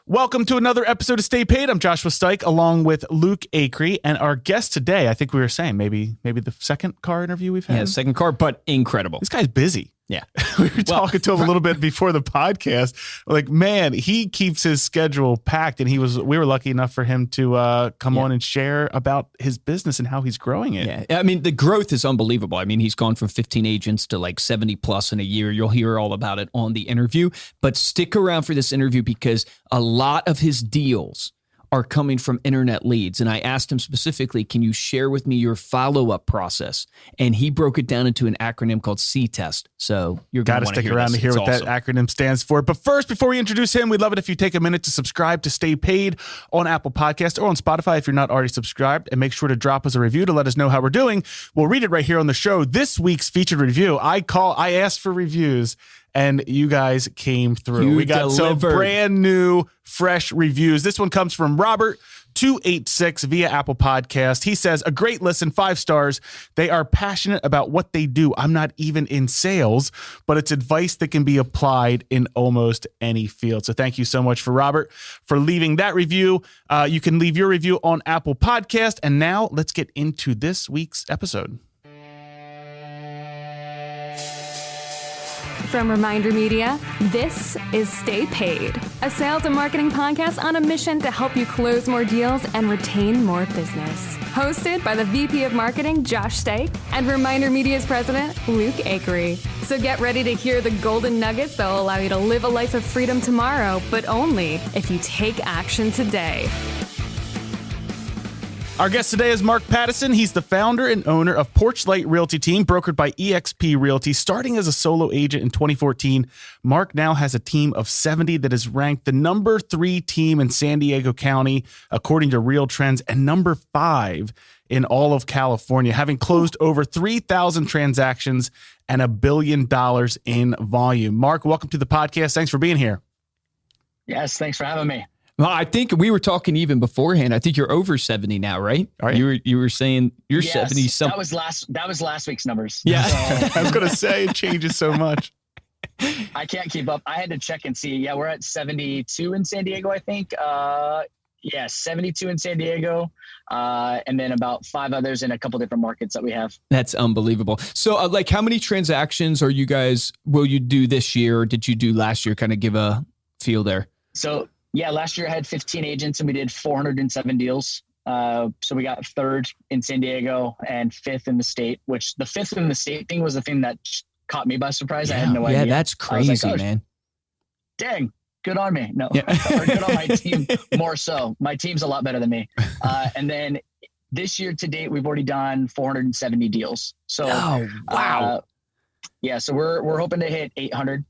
Welcome to another episode of Stay Paid. I'm Joshua Stike along with Luke Acree, and our guest today, I think we were saying maybe the second car interview we've had. Yeah, second car, but incredible. This guy's busy. Yeah. We were talking to him a little bit before the podcast. Like, man, he keeps his schedule packed, and we were lucky enough for him to come on and share about his business and how he's growing it. Yeah. I mean, the growth is unbelievable. I mean, he's gone from 15 agents to like 70 plus in a year. You'll hear all about it on the interview, but stick around for this interview because a lot of his deals are coming from internet leads. And I asked him specifically, can you share with me your follow-up process? And he broke it down into an acronym called C-Test. So you're going to stick around to hear what that acronym stands for. But first, before we introduce him, we'd love it if you take a minute to subscribe to Stay Paid on Apple Podcasts or on Spotify if you're not already subscribed. And make sure to drop us a review to let us know how we're doing. We'll read it right here on the show. This week's featured review, I asked for reviews, and you guys came through. We got some brand new, fresh reviews. This one comes from Robert286 via Apple Podcast. He says, a great listen, 5 stars. They are passionate about what they do. I'm not even in sales, but it's advice that can be applied in almost any field. So thank you so much for Robert for leaving that review. You can leave your review on Apple Podcast. And now let's get into this week's episode. From Reminder Media, this is Stay Paid, a sales and marketing podcast on a mission to help you close more deals and retain more business. Hosted by the VP of Marketing, Josh Stike, and Reminder Media's president, Luke Acree. So get ready to hear the golden nuggets that will allow you to live a life of freedom tomorrow, but only if you take action today. Our guest today is Mark Pattison. He's the founder and owner of Porchlight Realty Team, brokered by eXp Realty. Starting as a solo agent in 2014, Mark now has a team of 70 that is ranked the number 3 team in San Diego County, according to Real Trends, and number 5 in all of California, having closed over 3,000 transactions and $1 billion in volume. Mark, welcome to the podcast. Thanks for being here. Yes, thanks for having me. Well, I think we were talking even beforehand. I think you're over 70 now, right? You were saying you're 70 something. That was last week's numbers. Yeah. So, I was going to say it changes so much. I can't keep up. I had to check and see. Yeah, we're at 72 in San Diego, I think. 72 in San Diego. And then about 5 others in a couple different markets that we have. That's unbelievable. So how many transactions will you do this year, or did you do last year? Kind of give a feel there. So yeah, last year I had 15 agents and we did 407 deals. So we got 3rd in San Diego and 5th in the state, which the 5th in the state thing was the thing that caught me by surprise. Yeah, I had no idea. Yeah, that's crazy, man. Dang, good on me. No, yeah. Or good on my team more so. My team's a lot better than me. And then this year to date, we've already done 470 deals. So, wow. So we're hoping to hit 800,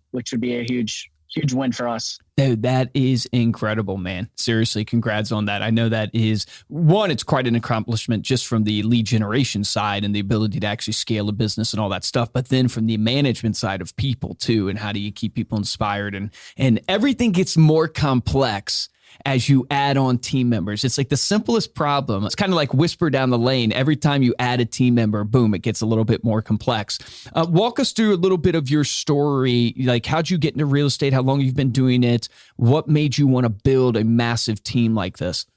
which would be a huge win for us. Dude, that is incredible, man. Seriously, congrats on that. I know that is one, it's quite an accomplishment just from the lead generation side and the ability to actually scale a business and all that stuff. But then from the management side of people too, and how do you keep people inspired, and everything gets more complex as you add on team members. It's like the simplest problem. It's kind of like whisper down the lane. Every time you add a team member, boom, it gets a little bit more complex. Walk us through a little bit of your story. Like, how'd you get into real estate? How long you've been doing it? What made you want to build a massive team like this?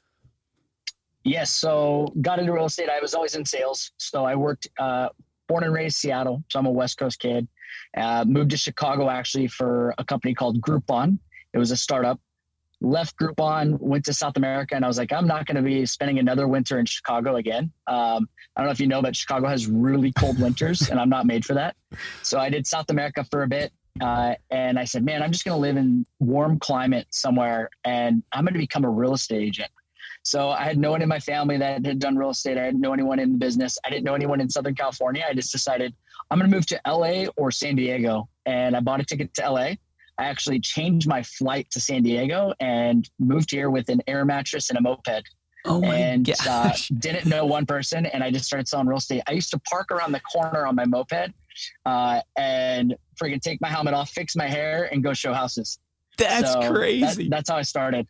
Yes. So got into real estate. I was always in sales. So I worked, born and raised Seattle. So I'm a West Coast kid. Moved to Chicago actually for a company called Groupon. It was a startup. Left Groupon, went to South America, and I was like, I'm not going to be spending another winter in Chicago again. I don't know if you know, but Chicago has really cold winters, and I'm not made for that. So I did South America for a bit, and I said, man, I'm just going to live in warm climate somewhere, and I'm going to become a real estate agent. So I had no one in my family that had done real estate. I didn't know anyone in the business. I didn't know anyone in Southern California. I just decided I'm going to move to LA or San Diego, and I bought a ticket to LA. I actually changed my flight to San Diego and moved here with an air mattress and a moped. Oh my gosh. Didn't know one person, and I just started selling real estate. I used to park around the corner on my moped and freaking take my helmet off, fix my hair, and go show houses. That's crazy. That's how I started.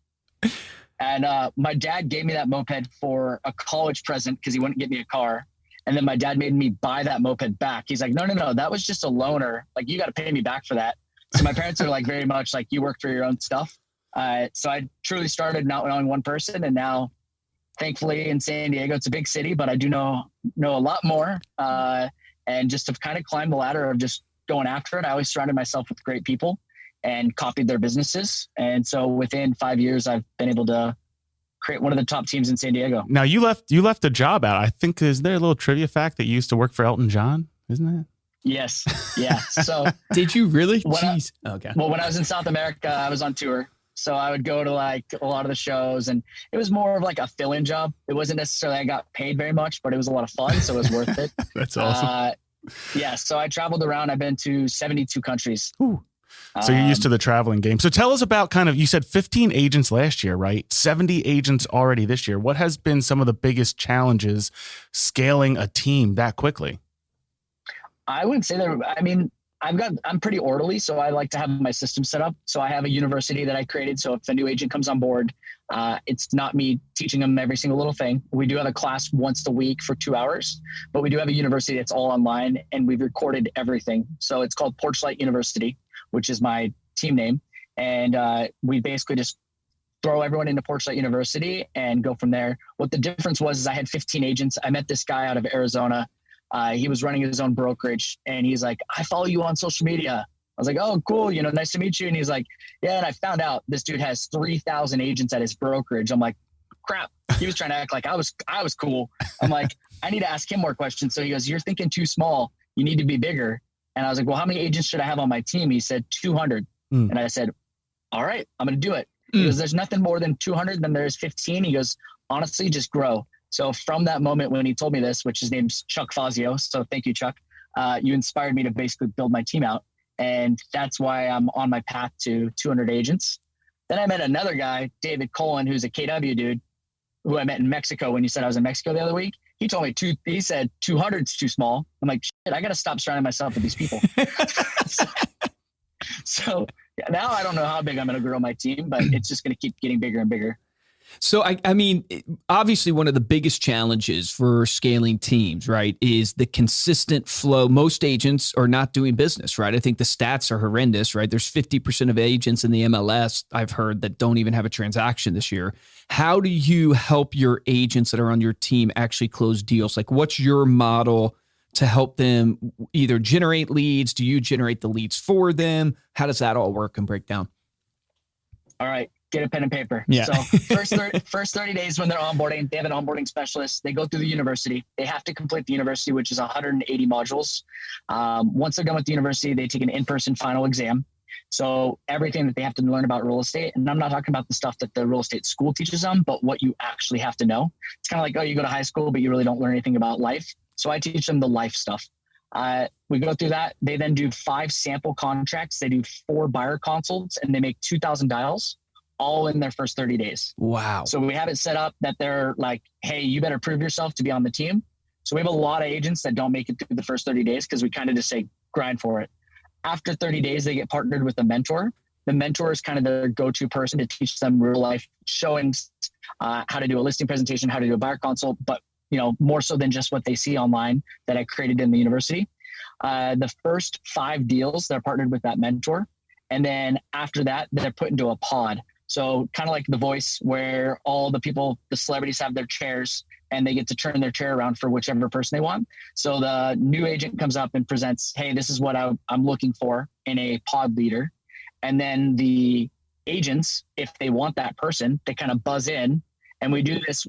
And my dad gave me that moped for a college present because he wouldn't get me a car. And then my dad made me buy that moped back. He's like, no, that was just a loaner. Like, you got to pay me back for that. So my parents are like very much like, you work for your own stuff. So I truly started not knowing one person, and now thankfully in San Diego, it's a big city, but I do know a lot more. And just to kind of climb the ladder of just going after it, I always surrounded myself with great people and copied their businesses. And so within 5 years, I've been able to create one of the top teams in San Diego. Now you left the job out. I think, is there a little trivia fact that you used to work for Elton John? Isn't it? Yes. Yeah. So did you really? Jeez. Okay. Well, when I was in South America, I was on tour. So I would go to like a lot of the shows, and it was more of like a fill-in job. It wasn't necessarily I got paid very much, but it was a lot of fun. So it was worth it. That's awesome. Yeah. So I traveled around. I've been to 72 countries. Ooh. So you're used to the traveling game. So tell us about you said 15 agents last year, right? 70 agents already this year. What has been some of the biggest challenges scaling a team that quickly? I wouldn't say that. I mean, I'm pretty orderly, so I like to have my system set up. So I have a university that I created. So if a new agent comes on board, it's not me teaching them every single little thing. We do have a class once a week for 2 hours, but we do have a university that's all online, and we've recorded everything. So it's called Porchlight University, which is my team name. And we basically just throw everyone into Porchlight University and go from there. What the difference was is I had 15 agents. I met this guy out of Arizona. He was running his own brokerage, and he's like, I follow you on social media. I was like, oh, cool. Nice to meet you. And he's like, yeah. And I found out this dude has 3,000 agents at his brokerage. I'm like, crap. He was trying to act like I was cool. I'm like, I need to ask him more questions. So he goes, you're thinking too small. You need to be bigger. And I was like, well, how many agents should I have on my team? He said 200. And I said, all right, I'm going to do it. He goes, there's nothing more than 200 than there is 15. He goes, honestly, just grow. So from that moment when he told me this, which his name's Chuck Fazio, so thank you, Chuck, you inspired me to basically build my team out. And that's why I'm on my path to 200 agents. Then I met another guy, David Cullen, who's a KW dude, who I met in Mexico when you said I was in Mexico the other week. He told me he said 200 is too small. I'm like, shit, I got to stop surrounding myself with these people. so now I don't know how big I'm going to grow my team, but it's just going to keep getting bigger and bigger. So, I mean, obviously one of the biggest challenges for scaling teams, right, is the consistent flow. Most agents are not doing business, right? I think the stats are horrendous, right? There's 50% of agents in the MLS, I've heard, that don't even have a transaction this year. How do you help your agents that are on your team actually close deals? Like, what's your model to help them either generate leads? Do you generate the leads for them? How does that all work and break down? All right. Get a pen and paper. Yeah. So first 30 days when they're onboarding, they have an onboarding specialist. They go through the university. They have to complete the university, which is 180 modules. Once they're done with the university, they take an in-person final exam. So everything that they have to learn about real estate, and I'm not talking about the stuff that the real estate school teaches them, but what you actually have to know. It's kind of like, oh, you go to high school, but you really don't learn anything about life. So I teach them the life stuff. We go through that. They then do 5 sample contracts. They do 4 buyer consults, and they make 2,000 dials, all in their first 30 days. Wow. So we have it set up that they're like, hey, you better prove yourself to be on the team. So we have a lot of agents that don't make it through the first 30 days because we kind of just say grind for it. After 30 days, they get partnered with a mentor. The mentor is kind of their go-to person to teach them real life showings, how to do a listing presentation, how to do a buyer consult, but more so than just what they see online that I created in the university. The first 5 deals, they're partnered with that mentor. And then after that, they're put into a pod. So kind of like The Voice, where all the celebrities have their chairs and they get to turn their chair around for whichever person they want. So the new agent comes up and presents, hey, this is what I'm looking for in a pod leader. And then the agents, if they want that person, they kind of buzz in. And we do this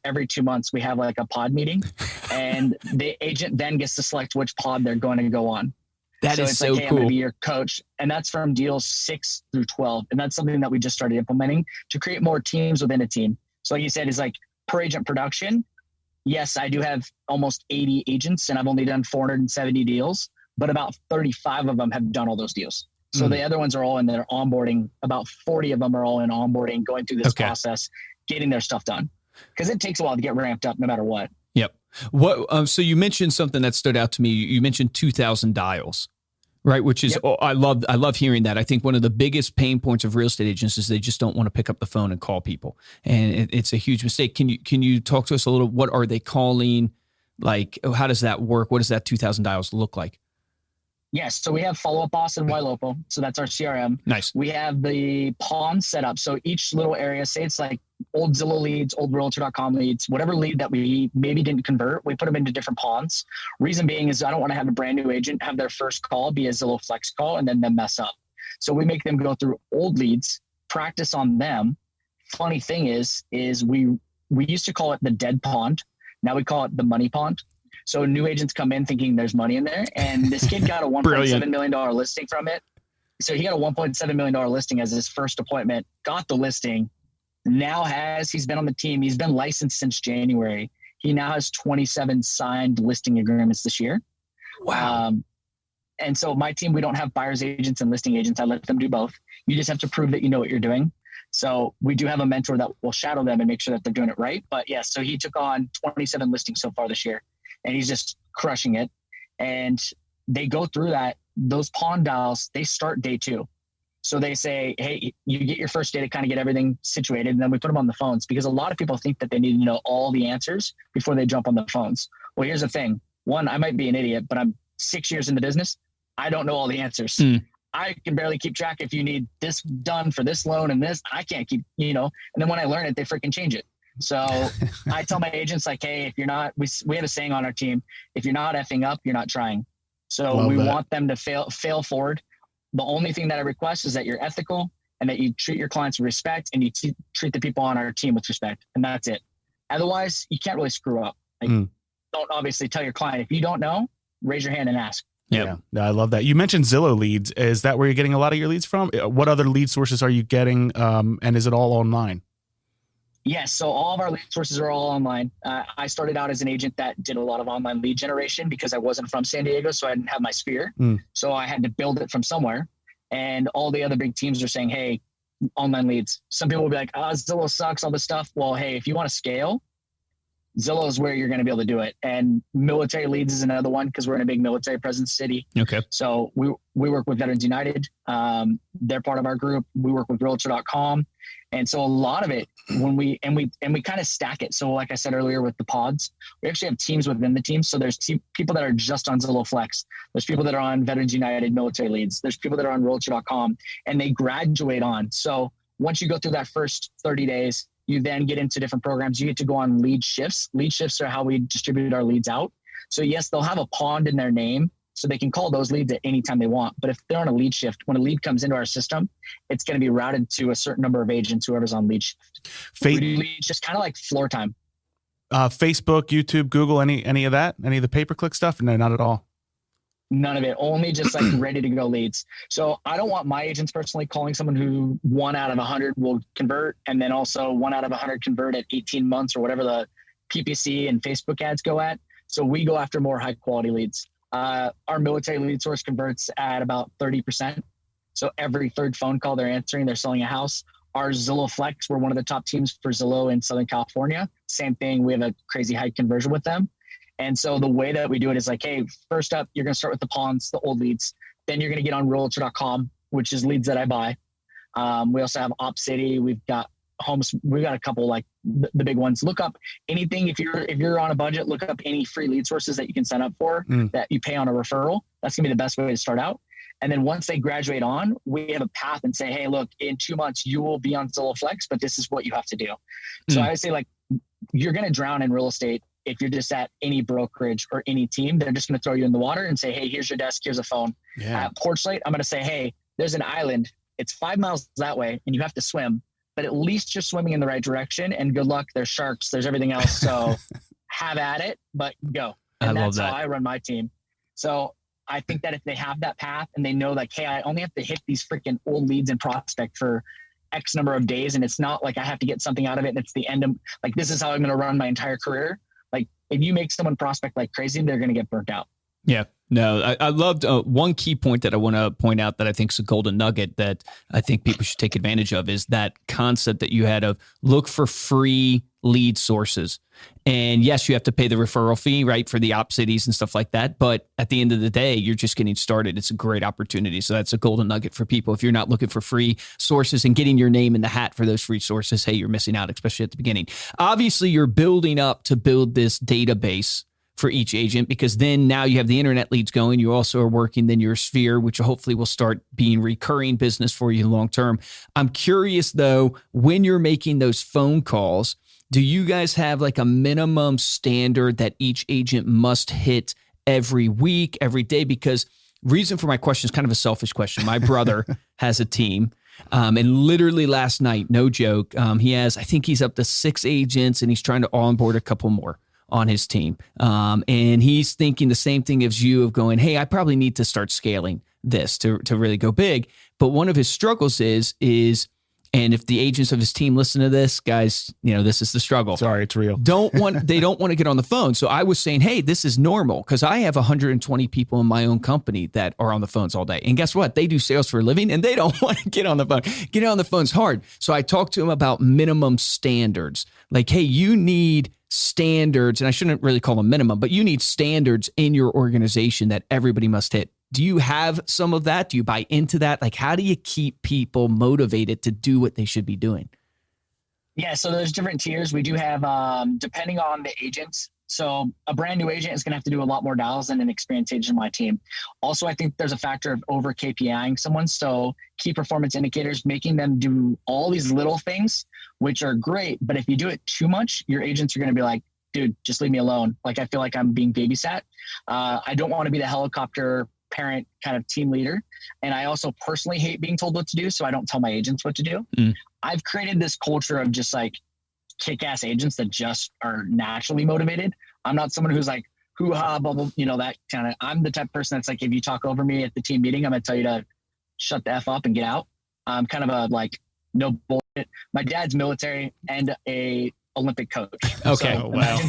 every 2 months. We have like a pod meeting, and the agent then gets to select which pod they're going to go on. That is so like, hey, cool. I'm going to be your coach. And that's from deals 6 through 12. And that's something that we just started implementing to create more teams within a team. So like you said, is like per agent production. Yes, I do have almost 80 agents, and I've only done 470 deals, but about 35 of them have done all those deals. So the other ones are all in their onboarding. About 40 of them are all in onboarding, going through this process, getting their stuff done. Because it takes a while to get ramped up no matter what. Yep. So you mentioned something that stood out to me. You mentioned 2,000 dials, right? Which is, I love hearing that. I think one of the biggest pain points of real estate agents is they just don't want to pick up the phone and call people. And it's a huge mistake. Can you talk to us a little, what are they calling? Like, how does that work? What does that 2,000 dials look like? Yes. So we have Follow Up Boss and Ylopo. So that's our CRM. Nice. We have the pawn set up. So each little area, say it's like old Zillow leads, old realtor.com leads, whatever lead that we maybe didn't convert, we put them into different pawns. Reason being is I don't want to have a brand new agent have their first call be a Zillow Flex call and then them mess up. So we make them go through old leads, practice on them. Funny thing is we used to call it the dead pond. Now we call it the money pond. So new agents come in thinking there's money in there. And this kid got a $1.7 million listing from it. So he got a $1.7 million listing as his first appointment, got the listing. Now he's been on the team. He's been licensed since January. He now has 27 signed listing agreements this year. Wow. And so my team, we don't have buyer's agents and listing agents. I let them do both. You just have to prove that you know what you're doing. So we do have a mentor that will shadow them and make sure that they're doing it right. But yeah, so he took on 27 listings so far this year. And he's just crushing it. And they go through that. Those pawn dials, they start day 2. So they say, hey, you get your first day to kind of get everything situated. And then we put them on the phones because a lot of people think that they need to know all the answers before they jump on the phones. Well, here's the thing. One, I might be an idiot, but I'm 6 years in the business. I don't know all the answers. I can barely keep track if you need this done for this loan and this. I can't keep, and then when I learn it, they freaking change it. So I tell my agents like, hey, if you're not, we have a saying on our team, if you're not effing up, you're not trying. So we want them to fail forward. The only thing that I request is that you're ethical and that you treat your clients with respect and you treat the people on our team with respect. And that's it. Otherwise, you can't really screw up. Don't obviously tell your client, if you don't know, raise your hand and ask. Yeah, I love that. You mentioned Zillow Leads. Is that where you're getting a lot of your leads from? What other lead sources are you getting? And is it all online? Yes. So all of our lead sources are all online. I started out as an agent that did a lot of online lead generation because I wasn't from San Diego, so I didn't have my sphere. So I had to build it from somewhere. And all the other big teams are saying, hey, online leads. Some people will be like, Zillow sucks, all this stuff. Well, hey, if you want to scale, Zillow is where you're going to be able to do it. And military leads is another one because we're in a big military presence city. Okay. So we work with Veterans United. They're part of our group. We work with realtor.com. And so a lot of it when we kind of stack it. So like I said earlier with the pods, we actually have teams within the team. So there's people that are just on Zillow Flex. There's people that are on Veterans United military leads. There's people that are on realtor.com and they graduate on. So once you go through that first 30 days, you then get into different programs. You get to go on lead shifts. Lead shifts are how we distribute our leads out. So yes, they'll have a pond in their name, so they can call those leads at any time they want. But if they're on a lead shift, when a lead comes into our system, it's going to be routed to a certain number of agents, whoever's on lead shift. Leads, just kind of like floor time. Facebook, YouTube, Google, any of that? Any of the pay-per-click stuff? No, not at all. None of it. Only just like ready to go leads. So I don't want my agents personally calling someone who 1 out of 100 will convert, and then also 1 out of 100 convert at 18 months or whatever the PPC and Facebook ads go at. So we go after more high quality leads. Our military lead source converts at about 30%. So every third phone call they're answering, they're selling a house. Our Zillow Flex, we're one of the top teams for Zillow in Southern California. Same thing. We have a crazy high conversion with them. And so the way that we do it is like, hey, first up, you're going to start with the pawns, the old leads. Then you're going to get on realtor.com, which is leads that I buy. We also have Op City. We've got homes. We've got a couple like the big ones. Look up anything. If you're on a budget, look up any free lead sources that you can sign up for that you pay on a referral. That's gonna be the best way to start out. And then once they graduate on, we have a path and say, hey, look, in 2 months, you will be on Zillow Flex, but this is what you have to do. So I would say like, you're going to drown in real estate. If you're just at any brokerage or any team, they're just going to throw you in the water and say, hey, here's your desk. Here's a phone. At Porchlight, I'm going to say, hey, there's an island. It's 5 miles that way and you have to swim, but at least you're swimming in the right direction, and good luck. There's sharks. There's everything else. So have at it, but go. And that's how I run my team. So I think that if they have that path and they know like, hey, I only have to hit these freaking old leads and prospect for X number of days. And it's not like I have to get something out of it. And it's the end of like, this is how I'm going to run my entire career. Like if you make someone prospect like crazy, they're going to get burnt out. Yeah. No, I loved one key point that I want to point out that I think is a golden nugget that I think people should take advantage of is that concept that you had of look for free lead sources. And yes, you have to pay the referral fee, right, for the op cities and stuff like that. But at the end of the day, you're just getting started. It's a great opportunity. So that's a golden nugget for people. If you're not looking for free sources and getting your name in the hat for those free sources, hey, you're missing out, especially at the beginning. Obviously, you're building up to build this database for each agent, because then now you have the internet leads going. You also are working then your sphere, which hopefully will start being recurring business for you long term. I'm curious though, when you're making those phone calls, do you guys have like a minimum standard that each agent must hit every week, every day? Because reason for my question is kind of a selfish question. My brother has a team. And literally last night, no joke, I think he's up to 6 agents and he's trying to onboard a couple more on his team. And he's thinking the same thing as you of going, hey, I probably need to start scaling this to really go big. But one of his struggles is, and if the agents of his team listen to this, guys, this is the struggle. Sorry, it's real. They don't want to get on the phone. So I was saying, hey, this is normal because I have 120 people in my own company that are on the phones all day. And guess what? They do sales for a living and they don't want to get on the phone. Getting on the phone's hard. So I talked to him about minimum standards. Like, hey, you need standards, and I shouldn't really call them minimum, but you need standards in your organization that everybody must hit. Do you have some of that? Do you buy into that? Like, how do you keep people motivated to do what they should be doing? Yeah, so there's different tiers. We do have, depending on the agents. So a brand new agent is going to have to do a lot more dials than an experienced agent on my team. Also, I think there's a factor of over KPIing someone. So key performance indicators, making them do all these little things, which are great. But if you do it too much, your agents are going to be like, dude, just leave me alone. Like, I feel like I'm being babysat. I don't want to be the helicopter parent kind of team leader. And I also personally hate being told what to do. So I don't tell my agents what to do. I've created this culture of just like kick-ass agents that just are naturally motivated. I'm not someone who's like, hoo-ha, blah, blah, that kind of, I'm the type of person that's like, if you talk over me at the team meeting, I'm going to tell you to shut the F up and get out. I'm kind of a like, no bullshit. My dad's military and a Olympic coach. Okay. So wow.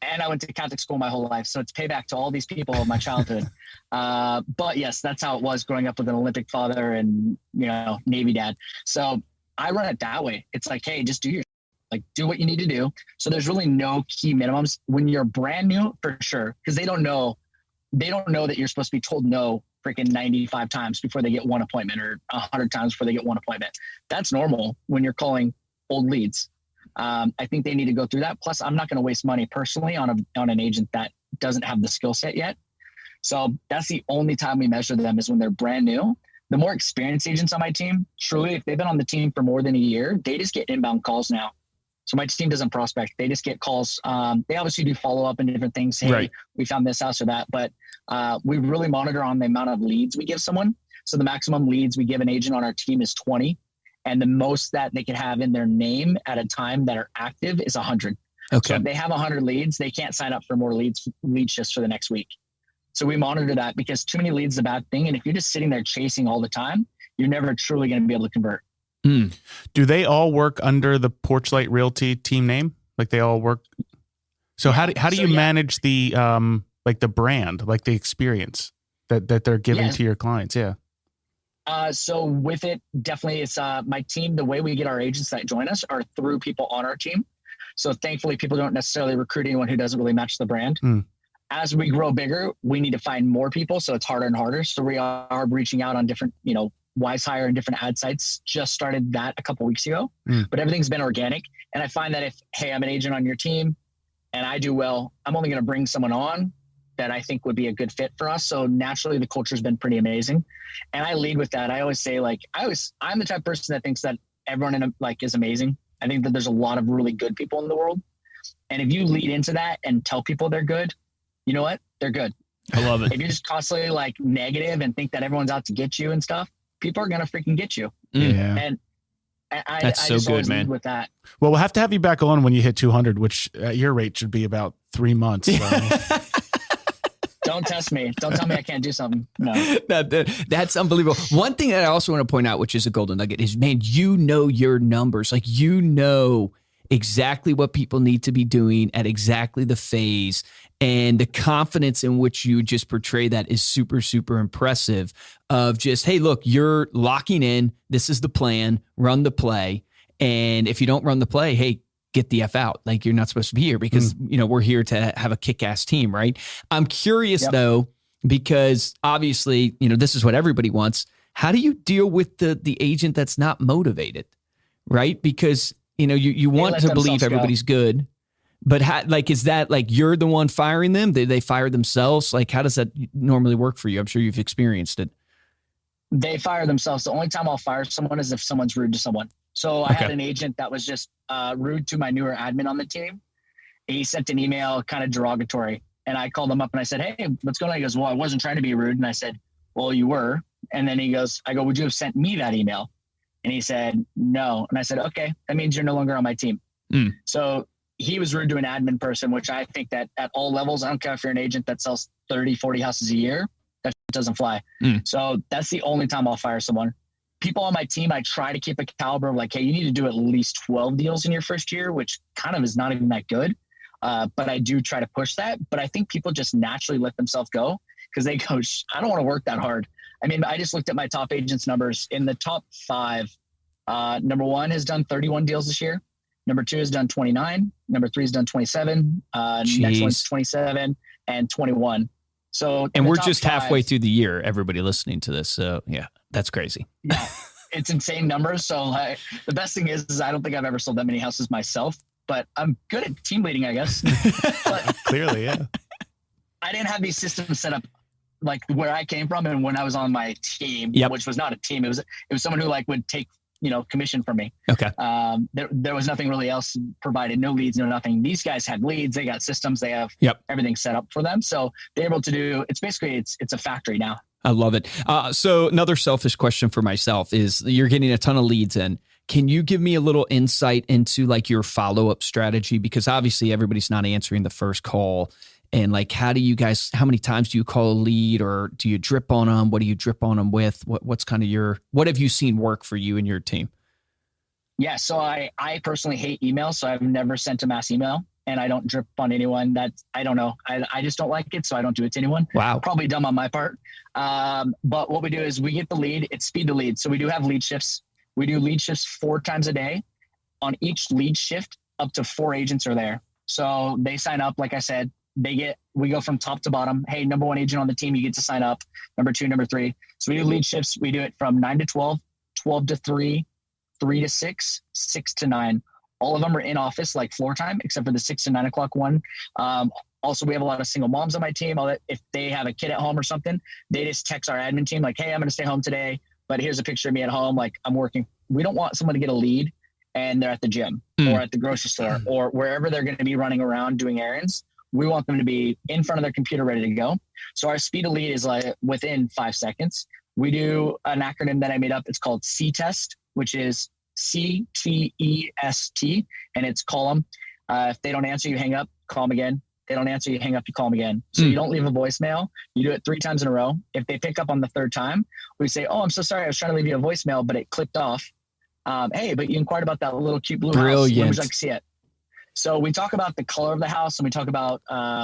And I went to Catholic school my whole life. So it's payback to all these people of my childhood. But yes, that's how it was growing up with an Olympic father and, Navy dad. So I run it that way. It's like, hey, just do what you need to do. So there's really no key minimums when you're brand new, for sure. Cause they don't know that you're supposed to be told no freaking 95 times before they get one appointment or 100 times before they get one appointment. That's normal when you're calling old leads. I think they need to go through that. Plus, I'm not going to waste money personally on an agent that doesn't have the skill set yet. So that's the only time we measure them is when they're brand new. The more experienced agents on my team, truly, if they've been on the team for more than a year, they just get inbound calls now. So my team doesn't prospect. They just get calls. They obviously do follow-up and different things. Hey, right. We found this house or that. But we really monitor on the amount of leads we give someone. So the maximum leads we give an agent on our team is 20. And the most that they can have in their name at a time that are active is 100. Okay. So if they have 100 leads, they can't sign up for more lead shifts for the next week. So we monitor that because too many leads is a bad thing. And if you're just sitting there chasing all the time, you're never truly going to be able to convert. Do they all work under the Porchlight Realty team name? Like they all work? So how do you manage the like the brand, like the experience that they're giving to your clients? Yeah. So with it, definitely it's my team. The way we get our agents that join us are through people on our team. So thankfully people don't necessarily recruit anyone who doesn't really match the brand. As we grow bigger, we need to find more people. So it's harder and harder. So we are reaching out on different, Wise Hire and different ad sites. Just started that a couple of weeks ago, but everything's been organic. And I find that if, hey, I'm an agent on your team and I do well, I'm only going to bring someone on that I think would be a good fit for us. So naturally the culture's been pretty amazing. And I lead with that. I always say I'm the type of person that thinks that everyone is amazing. I think that there's a lot of really good people in the world. And if you lead into that and tell people they're good, you know what? They're good. I love it. If you're just constantly negative and think that everyone's out to get you and stuff, people are going to freaking get you. Yeah. And that's so good, man. With that. Well, we'll have to have you back on when you hit 200, which at your rate should be about 3 months. So. Don't test me. Don't tell me I can't do something. No. That's unbelievable. One thing that I also want to point out, which is a golden nugget, is, man, your numbers. Like, exactly what people need to be doing at exactly the phase. And the confidence in which you just portray that is super, super impressive of just, hey, look, you're locking in. This is the plan. Run the play. And if you don't run the play, hey, get the F out. Like, you're not supposed to be here because, we're here to have a kick-ass team, right? I'm curious, though, because obviously, this is what everybody wants. How do you deal with the agent that's not motivated, right? Because, you want to believe everybody's good, But is that like you're the one firing them? They fire themselves? Like, how does that normally work for you? I'm sure you've experienced it. They fire themselves. The only time I'll fire someone is if someone's rude to someone. So I had an agent that was just rude to my newer admin on the team. He sent an email kind of derogatory, and I called him up and I said, "Hey, what's going on?" He goes, "Well, I wasn't trying to be rude." And I said, "Well, you were." And then I go, "Would you have sent me that email?" And he said, "No." And I said, "Okay, that means you're no longer on my team." So he was rude to an admin person, which I think that at all levels, I don't care if you're an agent that sells 30, 40 houses a year, that doesn't fly. So that's the only time I'll fire someone. People on my team, I try to keep a caliber of like, hey, you need to do at least 12 deals in your first year, which kind of is not even that good. But I do try to push that. But I think people just naturally let themselves go because they go, I don't want to work that hard. I mean, I just looked at my top agents numbers. In the top 5, number 1 has done 31 deals this year. Number 2 has done 29. Number 3 has done 27. Next one's 27 and 21. So, and we're just halfway through the year, everybody listening to this. So yeah, that's crazy. Yeah, it's insane numbers. So the best thing is I don't think I've ever sold that many houses myself, but I'm good at team leading, I guess. But clearly, yeah. I didn't have these systems set up like where I came from and when I was on my team, which was not a team. It was someone who like would take, commission from me. Okay. There was nothing really else provided, no leads, no nothing. These guys had leads, they got systems, they have everything set up for them. So they're able to do, it's basically, it's a factory now. I love it. So another selfish question for myself is you're getting a ton of leads in. Can you give me a little insight into like your follow-up strategy? Because obviously everybody's not answering the first call. And like, how many times do you call a lead, or do you drip on them? What do you drip on them with? What's kind of what have you seen work for you and your team? Yeah. So I personally hate email. So I've never sent a mass email, and I don't drip on anyone. I don't know. I just don't like it. So I don't do it to anyone. Wow. Probably dumb on my part. But what we do is we get the lead, it's speed to lead. So we do have lead shifts. We do lead shifts 4 times a day. On each lead shift, up to 4 agents are there. So they sign up, like I said, we go from top to bottom. Hey, number 1 agent on the team, you get to sign up. Number 2, number 3. So we do lead shifts. We do it from 9 to 12, 12 to 3, 3 to 6, 6 to 9. All of them are in office, like floor time, except for the 6 to 9 o'clock one. Also, we have a lot of single moms on my team. If they have a kid at home or something, they just text our admin team like, hey, I'm going to stay home today, but here's a picture of me at home. Like, I'm working. We don't want someone to get a lead and they're at the gym or at the grocery store or wherever they're going to be running around doing errands. We want them to be in front of their computer ready to go. So our speed of lead is like within 5 seconds. We do an acronym that I made up. It's called C-Test, which is CTEST, and it's call them. If they don't answer, you hang up, call them again. They don't answer, you hang up, you call them again. So you don't leave a voicemail. You do it 3 times in a row. If they pick up on the 3rd time, we say, oh, I'm so sorry. I was trying to leave you a voicemail, but it clicked off. Hey, but you inquired about that little cute blue house. When would you like to see it? So we talk about the color of the house, and we talk about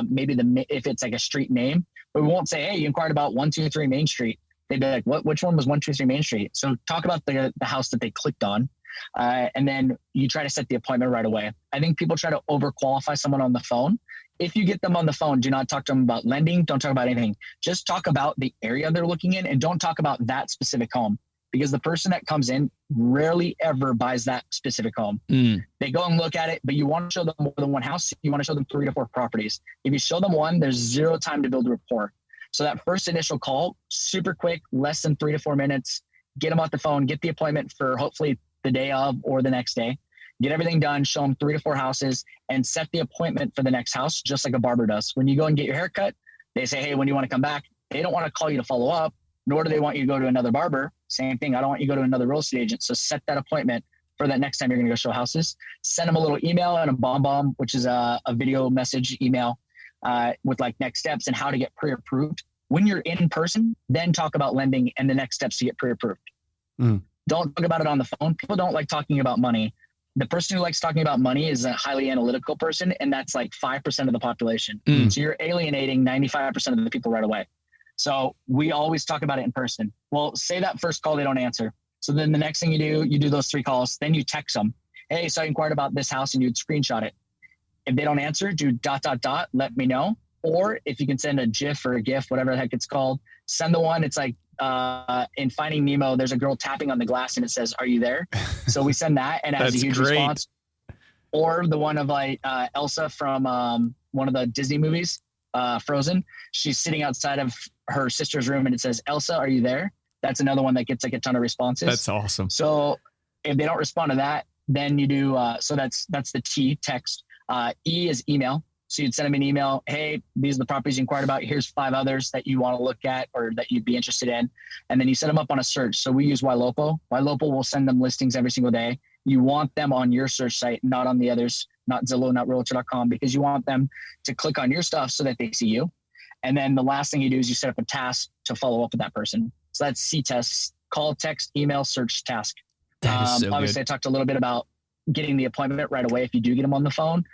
maybe if it's like a street name, but we won't say, hey, you inquired about 123 Main Street. They'd be like, which one was 123 Main Street? So talk about the house that they clicked on. And then you try to set the appointment right away. I think people try to overqualify someone on the phone. If you get them on the phone, do not talk to them about lending. Don't talk about anything. Just talk about the area they're looking in, and don't talk about that specific home, because the person that comes in rarely ever buys that specific home. They go and look at it, but you want to show them more than one house. You want to show them 3 to 4 properties. If you show them one, there's 0 time to build rapport. So that first initial call, super quick, less than 3 to 4 minutes, get them off the phone, get the appointment for hopefully the day of or the next day, get everything done, show them 3 to 4 houses, and set the appointment for the next house, just like a barber does. When you go and get your hair cut, they say, hey, when do you want to come back? They don't want to call you to follow up, nor do they want you to go to another barber. Same thing. I don't want you to go to another real estate agent. So set that appointment for that next time you're going to go show houses. Send them a little email and a bomb, which is a video message email with like next steps and how to get pre-approved. When you're in person, then talk about lending and the next steps to get pre-approved. Don't talk about it on the phone. People don't like talking about money. The person who likes talking about money is a highly analytical person, and that's like 5% of the population. So you're alienating 95% of the people right away. So we always talk about it in person. Well, say that first call, they don't answer. So then the next thing you do those 3 calls, then you text them. Hey, so I inquired about this house, and you'd screenshot it. If they don't answer, do ... let me know. Or if you can send a GIF or a GIF, whatever the heck it's called, send the one. It's like in Finding Nemo, there's a girl tapping on the glass and it says, are you there? So we send that, and it has a huge response. or the one of like Elsa from one of the Disney movies, Frozen. She's sitting outside of her sister's room and it says, "Elsa, are you there?" That's another one that gets like a ton of responses. That's awesome. So if they don't respond to that, then you do, so that's the T, text. E is email. So you'd send them an email. "Hey, these are the properties you inquired about. Here's 5 others that you want to look at or that you'd be interested in." And then you set them up on a search. So we use Ylopo. Ylopo will send them listings every single day. You want them on your search site, not on the others, not Zillow, not Realtor.com, because you want them to click on your stuff so that they see you. And then the last thing you do is you set up a task to follow up with that person. So that's C tests: call, text, email, search, task. That is so obviously, good. I talked a little bit about getting the appointment right away if you do get them on the phone.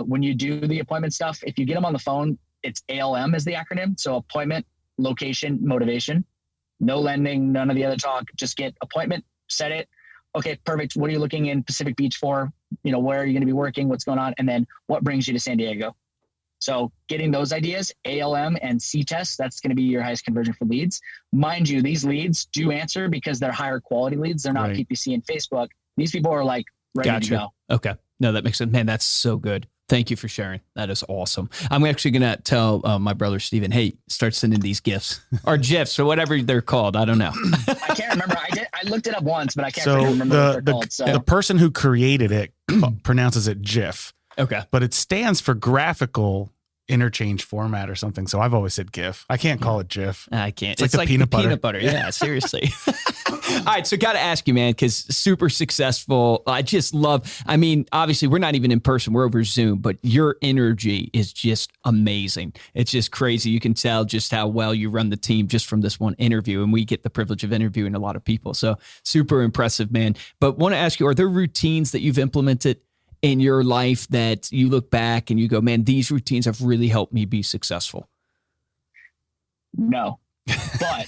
When you do the appointment stuff, if you get them on the phone, it's ALM is the acronym. So appointment, location, motivation. No lending, none of the other talk. Just get appointment, set it. Okay, perfect. What are you looking in Pacific Beach for? Where are you going to be working? What's going on? And then what brings you to San Diego? So getting those ideas, ALM and C tests, that's going to be your highest conversion for leads. Mind you, these leads do answer because they're higher quality leads. They're not Right. PPC and Facebook. These people are like ready to go. Okay. No, that makes sense. Man, that's so good. Thank you for sharing. That is awesome. I'm actually going to tell my brother, Steven, hey, start sending these GIFs or GIFs or whatever they're called. I don't know. I can't remember. I looked it up once, but I can't So remember what they're called. So the person who created it pronounces it GIF, Okay. but it stands for graphical interchange format or something. So I've always said GIF. I can't call it GIF. I can't. It's like the peanut butter. Peanut butter. Yeah, seriously. All right. So got to ask you, man, because super successful. I just love, obviously we're not even in person. We're over Zoom, but your energy is just amazing. It's just crazy. You can tell just how well you run the team just from this one interview. And we get the privilege of interviewing a lot of people. So super impressive, man. But want to ask you, are there routines that you've implemented in your life that you look back and you go, man, these routines have really helped me be successful? no, but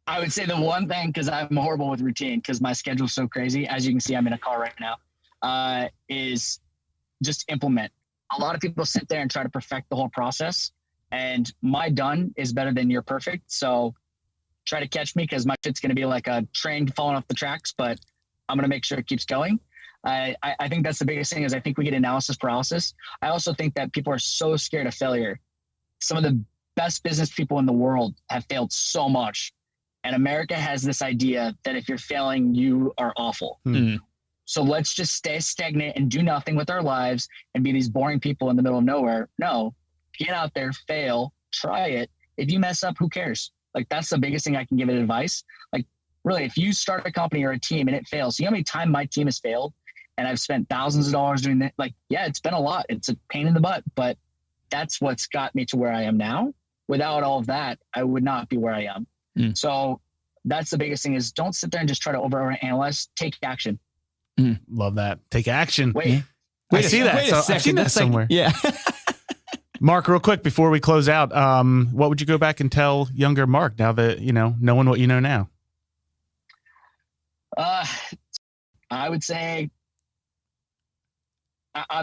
I would say the one thing, because I'm horrible with routine because my schedule's so crazy. As you can see, I'm in a car right now, is just implement. A lot of people sit there and try to perfect the whole process, and my done is better than your perfect. So try to catch me because my shit's going to be like a train falling off the tracks, but I'm going to make sure it keeps going. I think that's the biggest thing is I think we get analysis paralysis. I also think that people are so scared of failure. Some of the best business people in the world have failed so much. And America has this idea that if you're failing, you are awful. Mm. So let's just stay stagnant and do nothing with our lives and be these boring people in the middle of nowhere. No, get out there, fail, try it. If you mess up, who cares? Like, that's the biggest thing I can give it advice. Like, really, if you start a company or a team and it fails, you know how many times my team has failed? And I've spent thousands of dollars doing that. Like, yeah, it's been a lot. It's a pain in the butt, but that's what's got me to where I am now. Without all of that, I would not be where I am. Mm. So that's the biggest thing is don't sit there and just try to overanalyze. Take action. Love that. Take action. Wait, I see that. Wait a So I've second. seen that That's like- somewhere. yeah. Mark, real quick before we close out, what would you go back and tell younger Mark now that, knowing what you know now? I would say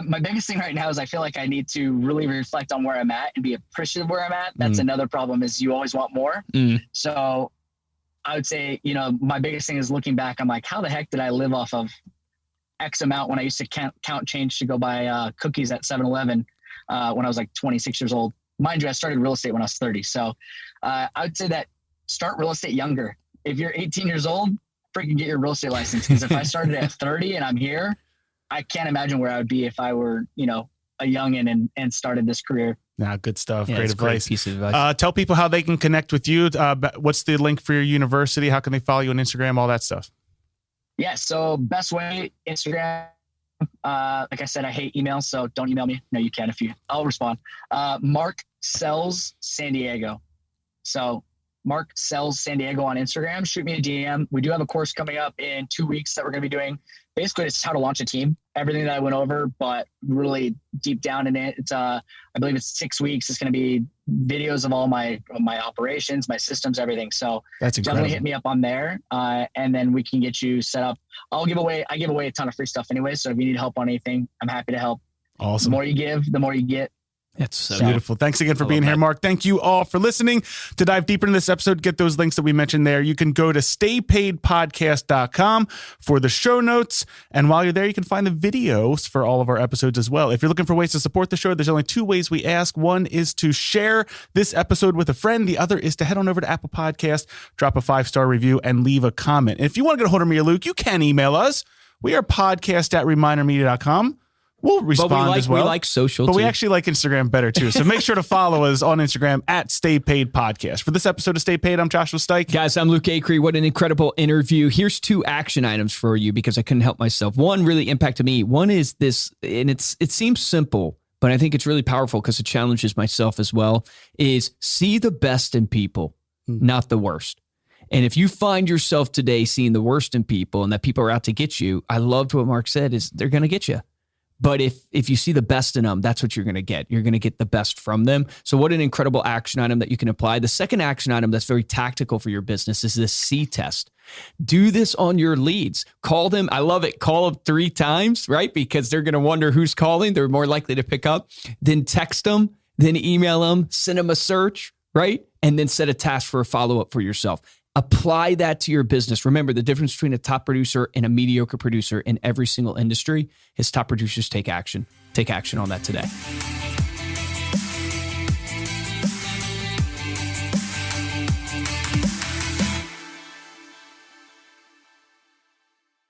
my biggest thing right now is I feel like I need to really reflect on where I'm at and be appreciative where I'm at. That's another problem is you always want more. So I would say, my biggest thing is looking back. I'm like, how the heck did I live off of X amount when I used to count change to go buy cookies at 7-Eleven when I was like 26 years old. Mind you, I started real estate when I was 30. So I would say that start real estate younger. If you're 18 years old, freaking get your real estate license. Because if I started at 30 and I'm here, I can't imagine where I would be if I were, a youngin' and started this career. Nah, good stuff. Yeah, Great it's a great advice. piece of advice. Tell people how they can connect with you. What's the link for your university? How can they follow you on Instagram? All that stuff. Yeah. So best way, Instagram. Like I said, I hate emails, so don't email me. No, you can I'll respond. Mark Sells San Diego. So Mark Sells San Diego on Instagram. Shoot me a DM. We do have a course coming up in 2 weeks that we're going to be doing. Basically, it's how to launch a team. Everything that I went over, but really deep down in it. It's I believe it's 6 weeks. It's going to be videos of all my operations, my systems, everything. So That's incredible. definitely hit me up on there, and then we can get you set up. I give away a ton of free stuff anyway. So if you need help on anything, I'm happy to help. Awesome. The more you give, the more you get. That's so beautiful. Thanks again for being here, Mark. Thank you all for listening. To dive deeper into this episode, get those links that we mentioned there. You can go to staypaidpodcast.com for the show notes. And while you're there, you can find the videos for all of our episodes as well. If you're looking for ways to support the show, there's only two ways we ask. One is to share this episode with a friend. The other is to head on over to Apple Podcast, drop a 5-star review, and leave a comment. And if you want to get a hold of me or Luke, you can email us. We are podcast@remindermedia.com. We'll respond as well. We like social, but too. we actually like Instagram better too. So make sure to follow us on Instagram @StayPaidPodcast. For this episode of Stay Paid, I'm Joshua Stike. Guys, I'm Luke Acree. What an incredible interview. Here's 2 action items for you because I couldn't help myself. One really impacted me. One is this, and it seems simple, but I think it's really powerful because it challenges myself as well, is see the best in people, not the worst. And if you find yourself today seeing the worst in people and that people are out to get you, I loved what Mark said is they're going to get you. But if you see the best in them, that's what you're going to get. You're going to get the best from them. So what an incredible action item that you can apply. The second action item that's very tactical for your business is this C test. Do this on your leads. Call them. I love it. Call them 3 times, right? Because they're going to wonder who's calling. They're more likely to pick up. Then text them, then email them, send them a search, right? And then set a task for a follow-up for yourself. Apply that to your business. Remember, the difference between a top producer and a mediocre producer in every single industry is top producers take action. Take action on that today.